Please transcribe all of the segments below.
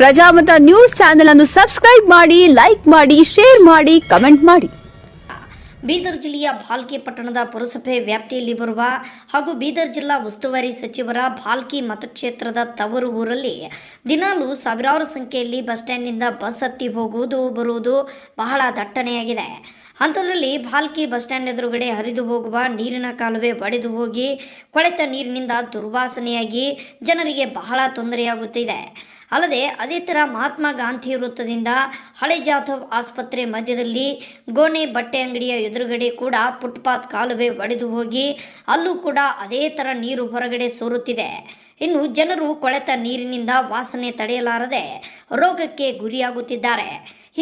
Prajamata news channel ಅನ್ನು subscribe ಮಾಡಿ, like ಮಾಡಿ, ಶೇರ್ ಮಾಡಿ, ಕಮೆಂಟ್ ಮಾಡಿ. ಬೀದರ್ ಜಿಲ್ಲೆಯ ಭಾಲ್ಕಿ ಪಟ್ಟಣದ ಪುರಸಭೆ ವ್ಯಾಪ್ತಿಯಲ್ಲಿ ಬರುವ ಹಾಗೂ ಬೀದರ್ ಜಿಲ್ಲಾ ಉಸ್ತುವಾರಿ ಸಚಿವರ ಭಾಲ್ಕಿ ಮತಕ್ಷೇತ್ರದ ತವರು ಊರಲ್ಲಿ ದಿನಾಲೂ ಸಾವಿರಾರು ಸಂಖ್ಯೆಯಲ್ಲಿ ಬಸ್ ಸ್ಟ್ಯಾಂಡ್ನಿಂದ ಬಸ್ ಹತ್ತಿ ಹೋಗುವುದು ಬರುವುದು ಬಹಳ ದಟ್ಟಣೆಯಾಗಿದೆ. ಅಂಥದ್ರಲ್ಲಿ ಭಾಲ್ಕಿ ಬಸ್ ಸ್ಟ್ಯಾಂಡ್ ಎದುರುಗಡೆ ಹರಿದು ಹೋಗುವ ನೀರಿನ ಕಾಲುವೆ ಒಡೆದು ಹೋಗಿ ಕೊಳೆತ ನೀರಿನಿಂದ ದುರ್ವಾಸನೆಯಾಗಿ ಜನರಿಗೆ ಬಹಳ ತೊಂದರೆಯಾಗುತ್ತಿದೆ. ಅಲ್ಲದೆ ಅದೇ ಥರ ಮಹಾತ್ಮ ಗಾಂಧಿ ವೃತ್ತದಿಂದ ಹಳೆ ಜಾಧವ್ ಆಸ್ಪತ್ರೆ ಮಧ್ಯದಲ್ಲಿ ಗೋಣೆ ಬಟ್ಟೆ ಅಂಗಡಿಯ ಎದುರುಗಡೆ ಕೂಡ ಫುಟ್ಪಾತ್ ಕಾಲುವೆ ಒಡೆದು ಹೋಗಿ ಅಲ್ಲೂ ಕೂಡ ಅದೇ ಥರ ನೀರು ಹೊರಗಡೆ ಸೋರುತ್ತಿದೆ. ಇನ್ನು ಜನರು ಕೊಳೆತ ನೀರಿನಿಂದ ವಾಸನೆ ತಡೆಯಲಾರದೆ ರೋಗಕ್ಕೆ ಗುರಿಯಾಗುತ್ತಿದ್ದಾರೆ.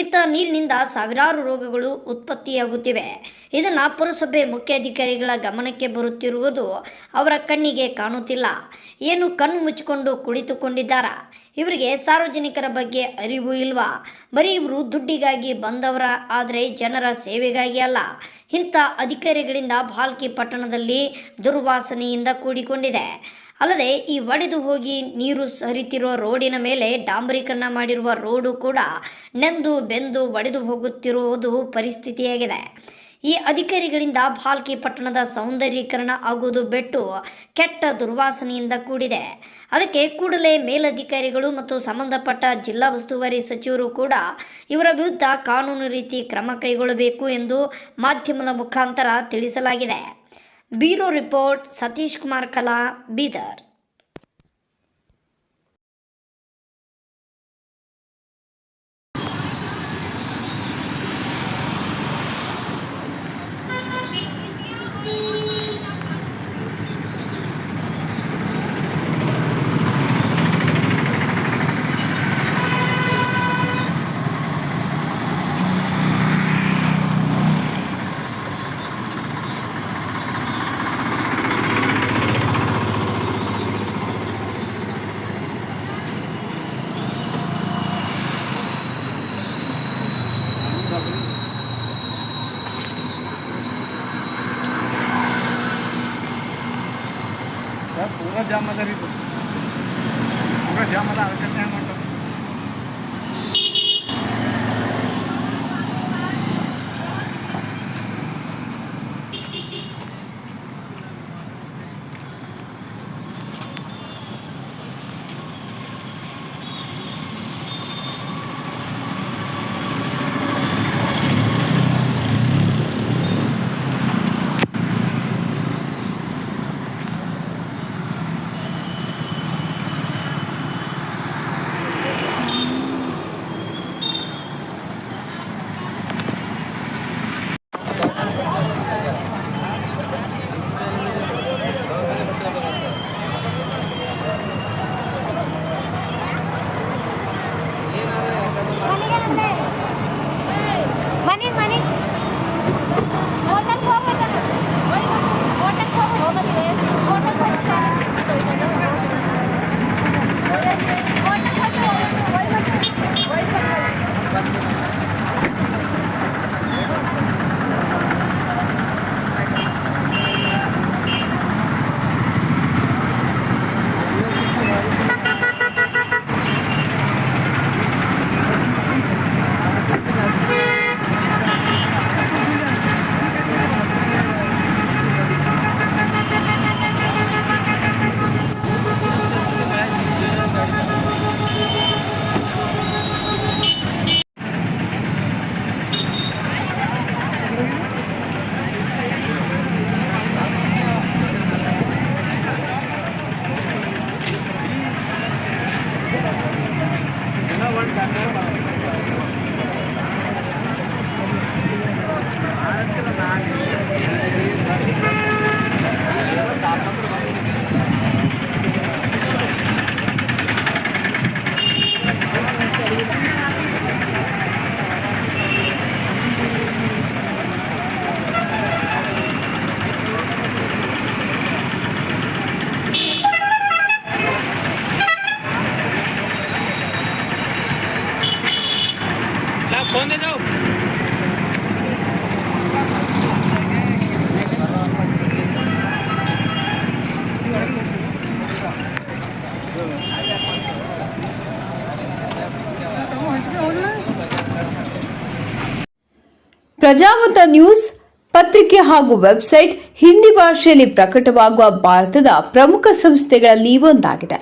ಇಂಥ ನೀರಿನಿಂದ ಸಾವಿರಾರು ರೋಗಗಳು ಉತ್ಪತ್ತಿಯಾಗುತ್ತಿವೆ. ಇದನ್ನು ಪುರಸಭೆ ಮುಖ್ಯಾಧಿಕಾರಿಗಳ ಗಮನಕ್ಕೆ ಬರುತ್ತಿರುವುದು ಅವರ ಕಣ್ಣಿಗೆ ಕಾಣುತ್ತಿಲ್ಲ. ಏನು ಕಣ್ಣು ಮುಚ್ಚಿಕೊಂಡು ಕುಳಿತುಕೊಂಡಿದ್ದಾರಾ? ಇವರಿಗೆ ಸಾರ್ವಜನಿಕರ ಬಗ್ಗೆ ಅರಿವು ಇಲ್ವಾ? ಬರೀ ಇವರು ದುಡ್ಡಿಗಾಗಿ ಬಂದವರ, ಆದರೆ ಜನರ ಸೇವೆಗಾಗಿ ಅಲ್ಲ. ಇಂಥ ಅಧಿಕಾರಿಗಳಿಂದ ಭಾಲ್ಕಿ ಪಟ್ಟಣದಲ್ಲಿ ದುರ್ವಾಸನೆಯಿಂದ ಕೂಡಿಕೊಂಡಿದೆ. ಅಲ್ಲದೆ ಈ ಒಡೆದು ಹೋಗಿ ನೀರು ಹರಿತಿರುವ ರೋಡಿನ ಮೇಲೆ ಡಾಂಬರೀಕರಣ ಮಾಡಿರುವ ರೋಡು ಕೂಡ ನೆಂದು ಬೆಂದು ಒಡೆದು ಹೋಗುತ್ತಿರುವುದು ಪರಿಸ್ಥಿತಿಯಾಗಿದೆ. ಈ ಅಧಿಕಾರಿಗಳಿಂದ ಭಾಲ್ಕಿ ಪಟ್ಟಣದ ಸೌಂದರ್ಯೀಕರಣ ಆಗುವುದು ಬಿಟ್ಟು ಕೆಟ್ಟ ದುರ್ವಾಸನೆಯಿಂದ ಕೂಡಿದೆ. ಅದಕ್ಕೆ ಕೂಡಲೇ ಮೇಲಧಿಕಾರಿಗಳು ಮತ್ತು ಸಂಬಂಧಪಟ್ಟ ಜಿಲ್ಲಾ ಉಸ್ತುವಾರಿ ಸಚಿವರು ಕೂಡ ಇವರ ವಿರುದ್ಧ ಕಾನೂನು ರೀತಿ ಕ್ರಮ ಕೈಗೊಳ್ಳಬೇಕು ಎಂದು ಮಾಧ್ಯಮದ ಮುಖಾಂತರ ತಿಳಿಸಲಾಗಿದೆ. ಬ್ಯೂರೋ ರಿಪೋರ್ಟ್, ಸತೀಶ್ ಕುಮಾರ್ ಕಲಾ, ಬೀದರ್. पूरा जाम अदा रही, पूरा जाम अदा करते हैं मतलब फोन दे दो। ಪ್ರಜಾಮತ ನ್ಯೂಸ್ ಪತ್ರಿಕೆ ಹಾಗೂ ವೆಬ್ಸೈಟ್ ಹಿಂದಿ ಭಾಷೆಯಲ್ಲಿ ಪ್ರಕಟವಾಗುವ ಭಾರತದ ಪ್ರಮುಖ ಸಂಸ್ಥೆಗಳಲ್ಲಿ ಒಂದಾಗಿದೆ.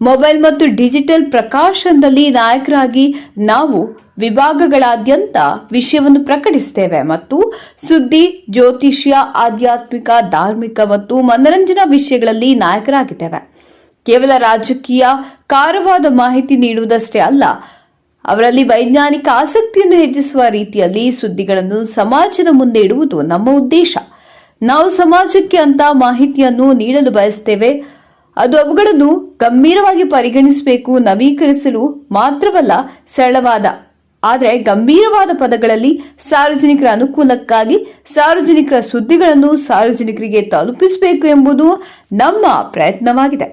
ಮೊಬೈಲ್ ಮತ್ತು ಡಿಜಿಟಲ್ ಪ್ರಕಾಶನದಲ್ಲಿ ನಾಯಕರಾಗಿ ನಾವು ವಿಭಾಗಗಳಾದ್ಯಂತ ವಿಷಯವನ್ನು ಪ್ರಕಟಿಸುತ್ತೇವೆ ಮತ್ತು ಸುದ್ದಿ, ಜ್ಯೋತಿಷ್ಯ, ಆಧ್ಯಾತ್ಮಿಕ, ಧಾರ್ಮಿಕ ಮತ್ತು ಮನರಂಜನಾ ವಿಷಯಗಳಲ್ಲಿ ನಾಯಕರಾಗಿದ್ದೇವೆ. ಕೇವಲ ರಾಜಕೀಯ ಕಾರವಾದ ಮಾಹಿತಿ ನೀಡುವುದಷ್ಟೇ ಅಲ್ಲ, ಅವರಲ್ಲಿ ವೈಜ್ಞಾನಿಕ ಆಸಕ್ತಿಯನ್ನು ಹೆಚ್ಚಿಸುವ ರೀತಿಯಲ್ಲಿ ಸುದ್ದಿಗಳನ್ನು ಸಮಾಜದ ಮುಂದೆ ಇಡುವುದು ನಮ್ಮ ಉದ್ದೇಶ. ನಾವು ಸಮಾಜಕ್ಕೆ ಅಂತ ಮಾಹಿತಿಯನ್ನು ನೀಡಲು ಬಯಸುತ್ತೇವೆ. ಅದು ಅವುಗಳನ್ನು ಗಂಭೀರವಾಗಿ ಪರಿಗಣಿಸಬೇಕು, ನವೀಕರಿಸಲು ಮಾತ್ರವಲ್ಲ, ಸರಳವಾದ ಆದರೆ ಗಂಭೀರವಾದ ಪದಗಳಲ್ಲಿ ಸಾರ್ವಜನಿಕರ ಅನುಕೂಲಕ್ಕಾಗಿ ಸಾರ್ವಜನಿಕರ ಸುದ್ದಿಗಳನ್ನು ಸಾರ್ವಜನಿಕರಿಗೆ ತಲುಪಿಸಬೇಕು ಎಂಬುದು ನಮ್ಮ ಪ್ರಯತ್ನವಾಗಿದೆ.